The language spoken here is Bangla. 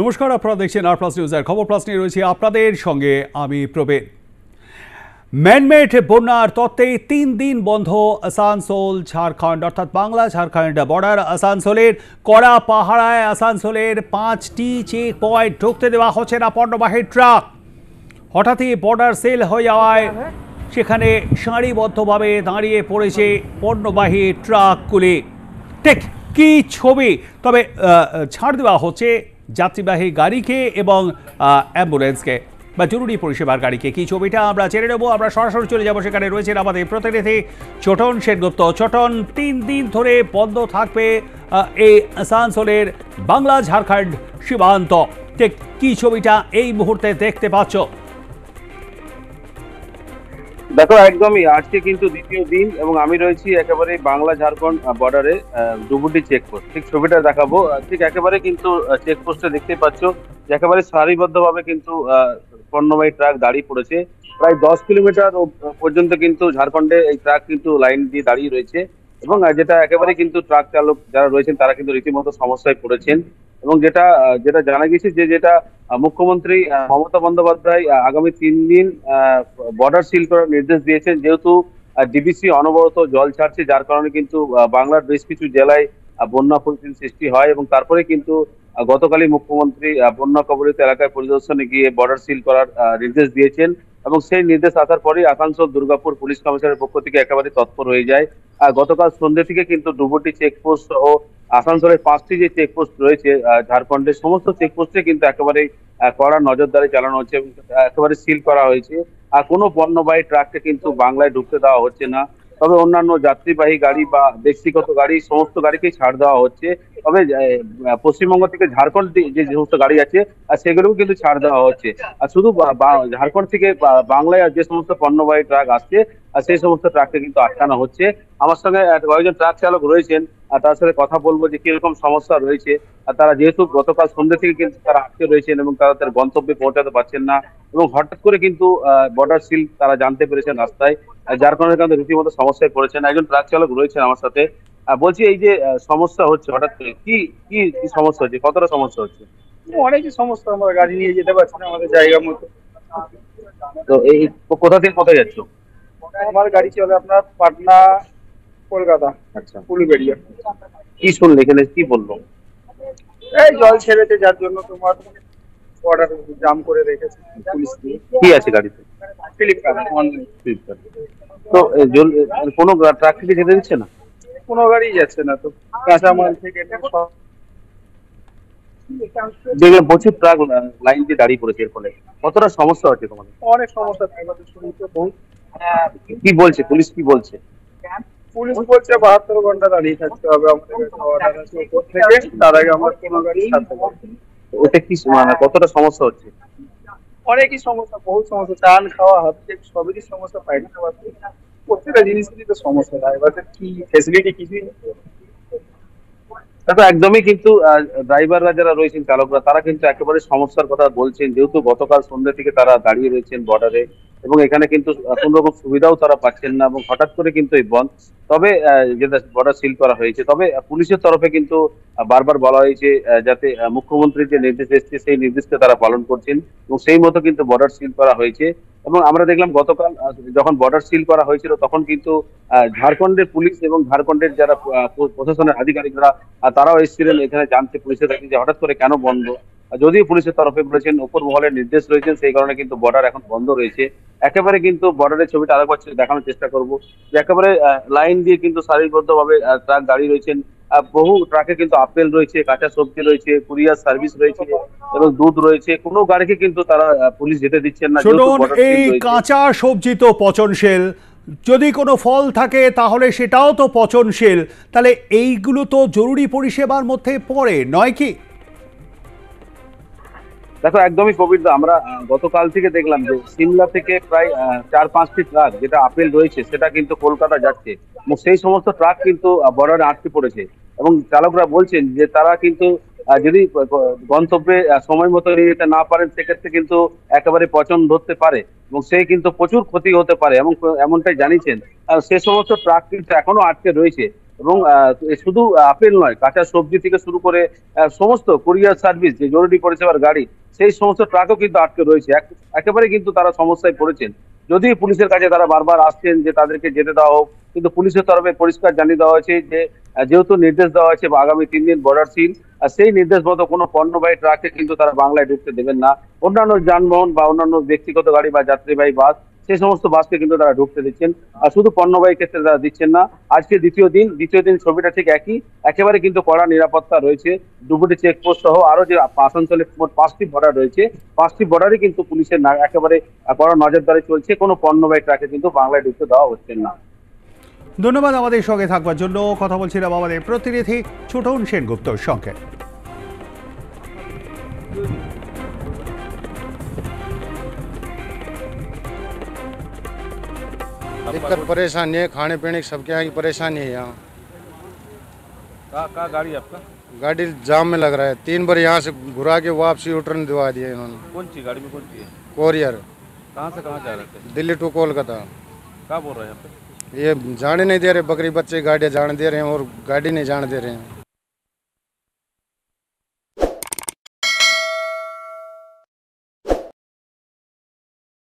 নমস্কার, আপনারা দেখছেন আর প্লাস নিউজের খবর প্লাস নিয়ে রয়েছে আপনাদের সঙ্গে আমি প্রবীণ। ম্যানমেড বন্যার তত্ত্বে 3 দিন বন্ধ আসানসোল ঝাড়খণ্ড, অর্থাৎ বাংলা ঝাড়খণ্ড বর্ডার। আসানসোলের কড়া পাহারায় আসানসোলের 5টি চেক পয়েন্ট ঢুকতে দেওয়া হচ্ছে না পণ্যবাহী ট্রাক। হঠাৎই বর্ডার সেল হয়ে যাওয়ায় সেখানে সারিবদ্ধভাবে দাঁড়িয়ে পড়েছে পণ্যবাহী ট্রাকগুলি। ঠিক কি ছবি! তবে ছাড় দেওয়া হচ্ছে যাত্রীবাহী গাড়িকে এবং অ্যাম্বুলেন্সকে বা জরুরি পরিষেবার গাড়িকে। কি ছবিটা আমরা জেনে নেব। আমরা সরাসরি চলে যাব, সেখানে রয়েছেন আমাদের প্রতিনিধি ছোটন সেনগুপ্ত। ছোটন, 3 দিন ধরে বন্ধ থাকবে এই আসানসোলের বাংলা ঝাড়খণ্ড সীমান্ত। ঠিক কি ছবিটা এই মুহূর্তে দেখতে পাচ্ছ? দেখো, একদমই আজকে কিন্তু দ্বিতীয় দিন এবং আমি রয়েছি একেবারে বাংলা ঝাড়খণ্ড বর্ডারে ডুবুটি চেকপোস্ট। ঠিক ছবিটা দেখাবো। ঠিক একেবারে কিন্তু চেকপোস্টে দেখতেই পাচ্ছ যে একেবারে সারিবদ্ধভাবে কিন্তু পণ্যবাহী ট্রাক দাঁড়িয়ে পড়েছে। প্রায় 10 কিলোমিটার পর্যন্ত কিন্তু ঝাড়খণ্ডে এই ট্রাক কিন্তু লাইন দিয়ে দাঁড়িয়ে রয়েছে এবং যেটা একেবারে কিন্তু ট্রাক চালক যারা রয়েছেন তারা কিন্তু রীতিমতো সমস্যায় পড়েছেন। এবং যেটা যেটা জানা গেছে যেটা মুখ্যমন্ত্রী মমতা বন্দ্যোপাধ্যায় আগামী 3 দিন বর্ডার সিল করার নির্দেশ দিয়েছেন, যেহেতু ডিবিসি অনবরত জল ছাড়ছে, যার কারণে কিন্তু বাংলার বেশ কিছু জেলায় বন্যা পরিস্থিতির সৃষ্টি হয়। এবং তারপরে কিন্তু গতকালই মুখ্যমন্ত্রী বন্যা কবলিত এলাকায় পরিদর্শনে গিয়ে বর্ডার সিল করার নির্দেশ দিয়েছেন এবং সেই নির্দেশ আসার পরেই আসানসোল দুর্গাপুর পুলিশ কমিশনের পক্ষ থেকে একেবারে তৎপর হয়ে যায়। গতকাল সন্ধ্যে থেকে কিন্তু ডুবুটি চেকপোস্ট ও আসানসোলের 5টি যে চেকপোস্ট রয়েছে ঝাড়খণ্ডের সমস্ত চেকপোস্টে কিন্তু একেবারে কড়া নজরদারি চালানো হচ্ছে এবং একেবারে সিল করা হয়েছে। আর কোনো পণ্যবাহী ট্রাককে কিন্তু বাংলায় ঢুকতে দেওয়া হচ্ছে না। তবে অন্যান্য যাত্রীবাহী গাড়ি বা ব্যক্তিগত গাড়ি সমস্ত গাড়িকেই ছাড় দেওয়া হচ্ছে। তবে পশ্চিমবঙ্গ থেকে ঝাড়খণ্ড যে সমস্ত গাড়ি আছে সেগুলোও কিন্তু ছাড় দেওয়া হচ্ছে। আর শুধু ঝাড়খণ্ড থেকে বাংলায় যে সমস্ত পণ্যবাহী ট্রাক আসছে সেই সমস্ত ট্রাককে কিন্তু আটকানো হচ্ছে। আমার সঙ্গে কয়েকজন ট্রাক চালক রয়েছেন, তার সাথে কথা বলবো যে কিরকম সমস্যা রয়েছে। আর তারা যেহেতু গতকাল সন্ধ্যে থেকে কিন্তু তারা আটকে রয়েছেন এবং তারা তাদের গন্তব্যে পৌঁছাতে পারছেন না এবং হঠাৎ করে কিন্তু বর্ডার সিল তারা জানতে পেরেছেন রাস্তায়, যার কারণে কিন্তু রীতিমতো সমস্যায় পড়েছেন। একজন ট্রাক চালক রয়েছেন আমার সাথে। বলছি, এই যে সমস্যা হচ্ছে হঠাৎ করে কি কি কি সমস্যা হচ্ছে, কতটা সমস্যা হচ্ছে? অনেকই সমস্যা, আমরা গাড়ি নিয়ে যেতে পারছি না আমাদের জায়গা মতো। তো এই কোথা থেকে কোথায় যাচ্ছ? আমার গাড়ি চলে আপনার পাটনা কলকাতা। আচ্ছা, উলুবেড়িয়া। কি শুনলে এখানে, কি বললো? এই জল ছেড়েছে, যার জন্য তোমার বর্ডার জাম করে রেখেছে পুলিশ দিয়ে। কি আছে গাড়িতে? Flipkart online. তো কোনো ট্রাক থেকে যেতে দিচ্ছে না? কোনো গাড়ি যাচ্ছে না তো, কাঁচামাল থেকে নিয়ে সব। দেখলাম প্রচুর ট্রাক লাইন দিয়ে দাঁড়িয়ে পড়েছে, এর ফলে কতটা সমস্যা হচ্ছে তোমাদের? অনেক সমস্যা আমাদের শুনতে বহুত। কি বলছে পুলিশ, কি বলছে? পুলিশ বলছে 72 ঘন্টা দাঁড়িয়ে থাকতে হবে আমাদের কাছে অর্ডার আছে উপর থেকে, তার আগে আমরা কোনো গাড়ি ছাড়তে পারবো না। ওটা কি মানে কতটা সমস্যা হচ্ছে? অনেকই সমস্যা, বহুত সমস্যা, চান খাওয়া হাত থেকে সবেরই সমস্যা, পায়খানা বাথরুম প্রত্যেকটা জিনিসেরই তো সমস্যা। ড্রাইভারদের কি ফেসিলিটি কিছুই নেই। দেখো, একদমই কিন্তু ড্রাইভাররা যারা রয়েছেন, চালকরা, তারা কিন্তু একেবারে সমস্যার কথা বলছেন, যেহেতু গতকাল সন্ধ্যা থেকে তারা দাঁড়িয়ে রয়েছেন বর্ডারে এবং এখানে কিন্তু কোন রকম সুবিধাও তারা পাচ্ছেন না এবং হঠাৎ করে কিন্তু এই বন্ধ। তবে যেটা বর্ডার সিল করা হয়েছে, তবে পুলিশের তরফে কিন্তু বারবার বলা হয়েছে যাতে মুখ্যমন্ত্রীর যে নির্দেশ এসেছে সেই নির্দেশকে তারা পালন করছেন এবং সেই মতো কিন্তু বর্ডার সিল করা হয়েছে। এবং আমরা দেখলাম গতকাল যখন বর্ডার সিল করা হয়েছিল তখন কিন্তু ঝাড়খণ্ডের পুলিশ এবং ঝাড়খণ্ডের যারা প্রশাসনের আধিকারিকরা তারাও এসেছিলেন এখানে জানতে পুলিশের কাছে যে হঠাৎ করে কেন বন্ধ। যদিও পুলিশের তরফে বলেছেন উপর মহলের নির্দেশ রয়েছেন, সেই কারণে কিন্তু বর্ডার এখন বন্ধ রয়েছে। একেবারে কিন্তু বর্ডারের ছবিটা আরেকবার দেখানোর চেষ্টা করবো যে একেবারে লাইন দিয়ে কিন্তু সারিবদ্ধভাবে ট্রাক দাঁড়িয়ে রয়েছেন। বহু ট্রাকে কিন্তু আপেল রয়েছে, কাঁচা সবজি রয়েছে, কুরিয়ার সার্ভিস রয়েছে এবং দুধ রয়েছে। কোনো গাড়িকে কিন্তু তারা পুলিশ যেতে দিচ্ছেন না। এই কাঁচা সবজি তো পচনশীল, যদি কোনো ফল থাকে তাহলে সেটাও তো পচনশীল, তাহলে এইগুলো তো জরুরি পরিষেবার মধ্যে পড়ে নয় কি? দেখো, একদমই প্রবীর, আমরা গতকাল থেকে দেখলাম যে সিমলা থেকে প্রায় 4-5টি ট্রাক যেটা আপেল রয়েছে সেটা কিন্তু কলকাতা যাচ্ছে এবং সেই সমস্ত ট্রাক কিন্তু বর্ডারে আটকে পড়েছে এবং চালকরা বলছেন যে তারা কিন্তু যদি গন্তব্যে সময় মতো নিয়ে যেতে না পারেন সেক্ষেত্রে কিন্তু একেবারে পচন ধরতে পারে এবং সে কিন্তু প্রচুর ক্ষতি হতে পারে এবং এমনটাই জানিয়েছেন। সে সমস্ত ট্রাক কিন্তু এখনো আটকে রয়েছে। এবং এ শুধু আপেল নয়, কাঁচা সবজি থেকে শুরু করে সমস্ত কুরিয়ার সার্ভিস যে জরুরি পরিষেবার গাড়ি, সেই সমস্ত ট্রাকও কিন্তু আটকে রয়েছে। একেবারে কিন্তু তারা সমস্যায় পড়েছেন। যদি পুলিশের কাছে তারা বারবার আসছেন যে তাদেরকে যেতে দেওয়া হোক, কিন্তু পুলিশের তরফে পরিষ্কার জানিয়ে দেওয়া হয়েছে যে যেহেতু নির্দেশ দেওয়া হয়েছে বা আগামী 3 দিন বর্ডার সিল, সেই নির্দেশ মতো কোনো পণ্যবাহী ট্রাকে কিন্তু তারা বাংলায় ঢুকতে দেবেন না। অন্যান্য যানবাহন বা অন্যান্য ব্যক্তিগত গাড়ি বা যাত্রীবাহী বাস, সেই সমস্ত বাসকে কিন্তু তারা ঢুকতে দিচ্ছেন, আর শুধু পণ্যবাহী ক্ষেত্রে তারা দিচ্ছেন না। আজকে দ্বিতীয় দিন ছবিটা ঠিক একই। একেবারে কিন্তু কড়া নিরাপত্তা রয়েছে। ডুবুরি চেকপোস্ট সহ আরো যে আসানসোলে মোট 5টি বর্ডার রয়েছে, 5টি বর্ডারে কিন্তু পুলিশের একেবারে কড়া নজরদারি চলছে। কোনো পণ্যবাহী ট্রাকে কিন্তু বাংলায় ঢুকতে দেওয়া হচ্ছে না। ধন্যবাদ আমাদের সঙ্গে থাকবার জন্য। কথা বলছিলাম আমাদের প্রতিনিধি ছোটন সেনগুপ্তর সঙ্গে। दिक्कत परेशानी है, खाने पीने की सबके यहाँ की परेशानी है। यहाँ का गाड़ी आपका? गाड़ी जाम में लग रहा है, 3 बार यहाँ से घुरा के वापसी यूटर्न दिवा दिया इन्होंने। कौन सी गाड़ी में कौन सी है? कोरियर कहाँ से कहाँ जा रहे थे? दिल्ली टू कोलकाता। क्या बोल रहे हैं यहाँ पे? ये जाने नहीं दे रहे, बकरी बच्चे गाड़ियाँ जाने दे रहे हैं और गाड़ी नहीं जाने दे रहे हैं।